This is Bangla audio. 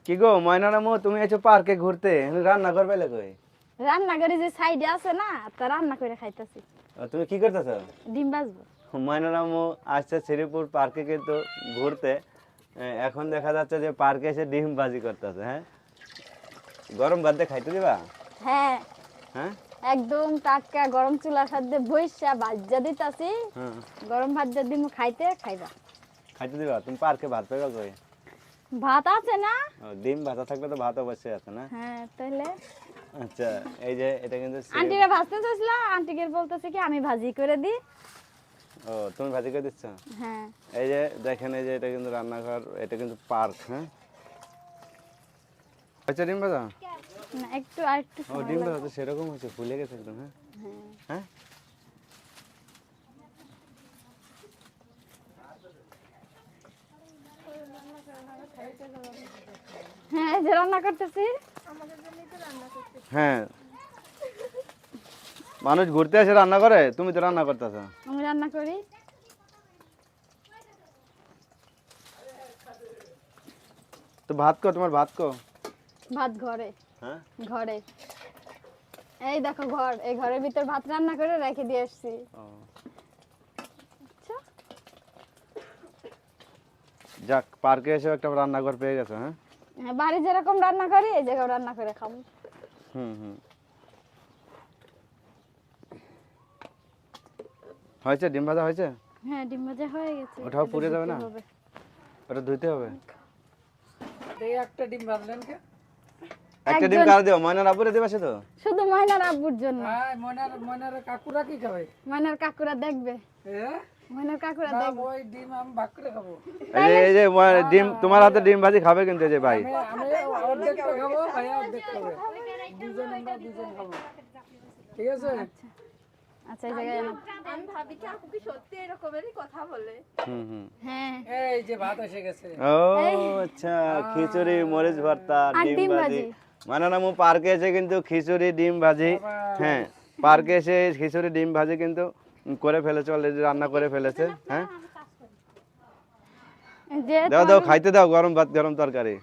কি গো ময়নার আম্মু, তুমি এসো পার্কে ঘুরতে, রান্না করবে কই? রান্নাঘরে যে সাইডে আছে না, তা রান্না করে খাইতেছি। তুমি কি করতেছো? ডিম ভাজবো। ময়নার আম্মু আসছে শ্রীপুর পার্কে কিন্তু ঘুরতে। এখন দেখা যাচ্ছে যে পার্কে এসে ডিম ভাজি করতেছে। হ্যাঁ, গরম ভাত দিয়ে খাইতে দিবা? হ্যাঁ, হ্যাঁ একদম টাটকা গরম চুলার সাথে বইসা ভাজা দিতাছি। হ্যাঁ, গরম ভাত দিয়ে দিমু, খাইতে খাইবা। খাইতে দিবা? তুমি পার্কে ভাত পাইবা কই? ভাত আছে না? ডিম ভাজা থাকলে তো ভাত অবশ্যই আছে না? হ্যাঁ, তাহলে আচ্ছা, এই যে এটা কিন্তু আন্টিরা ভাজতে চাইছিলা, আন্টিকে বলতেছে কি আমি ভাজি করে দিই। ও, তুমি ভাজি করে দিচ্ছ? হ্যাঁ। এই যে দেখেন, এই যে এটা কিন্তু রান্নাঘর, এটা কিন্তু পার্ক। হ্যাঁ, আচ্ছা, ডিম ভাজা? না, একটু আর একটু ও, সময় ডিম লাগবে। ভাজা তো সেরকম হচ্ছে, ভুলে গেছে একদম। হ্যাঁ হ্যাঁ। হ্যাঁ, হ্যাঁ, এই যে রান্না করতেছি। হ্যাঁ, মানুষ ঘুরতে এসে রান্না করে, তুমি তো রান্না করতেছ। আমি রান্না করি। তো ভাত কো, তোমার ভাত কো? ভাত ঘরে। হ্যাঁ, ঘরে এই দেখো ঘর, এই ঘরের ভিতর ভাত রান্না করে রেখে দিয়ে আসছি। ও, আচ্ছা। যাক, পার্কে এসে একটা রান্নাঘর পেয়ে গেছো। হ্যাঁ, হ্যাঁ, বাড়ি যেরকম রান্না করি এই জায়গায় রান্না করে খাবো। হুম হুম, হয়েছে? ডিম ভাজা হয়েছে? হ্যাঁ, ডিম ভাজা হয়ে গেছে। ওটাও এটা পুড়ে যাবে ধুতে না? হবে। ওটা ধুইতে হবে। এই একটা ডিম ভাজলেন কে? একটা ডিম কার দিও? ময়নার আব্বুরে দিবা সে তো? শুধু ময়নার আব্বুর জন্য। হ্যাঁ, ময়নার কাকুরা কি খাবে? ময়নার কাকুরা দেখবে। হ্যাঁ, ময়নার কাকুরা না, দেখবে। ওই ডিম আমি ভাগ করে খাবো। এই যে ডিম, তোমার হাতে ডিম ভাজি খাবে কিন্তু, এই যে ভাই। আমি অর্ধেকটা খাবো, ভাইয়া অর্ধেক খাবে। আমরা দুজন খাবো, ঠিক আছে? আচ্ছা, এই জায়গায় এলাম। আমি ভাবি কি আপু কি সত্যি এরকমেরই কথা বলে। হুম হুম, হ্যাঁ, এই যে ভাত এসে গেছে। ও আচ্ছা, খিচুড়ি, মরিচ ভর্তা, আর ডিম ডিম ভাজি। ভাজি। ময়নার আম্মু পার্কে এসে কিন্তু খিচুড়ি, ডিম ভাজি, হ্যাঁ, পার্কে এসে খিচুড়ি, ডিম ভাজি কিন্তু করে ফেলেছে, অলরেডি রান্না করে ফেলেছে। হ্যাঁ, যে দাও দাও, খাইতে দাও, গরম ভাত, গরম তরকারি।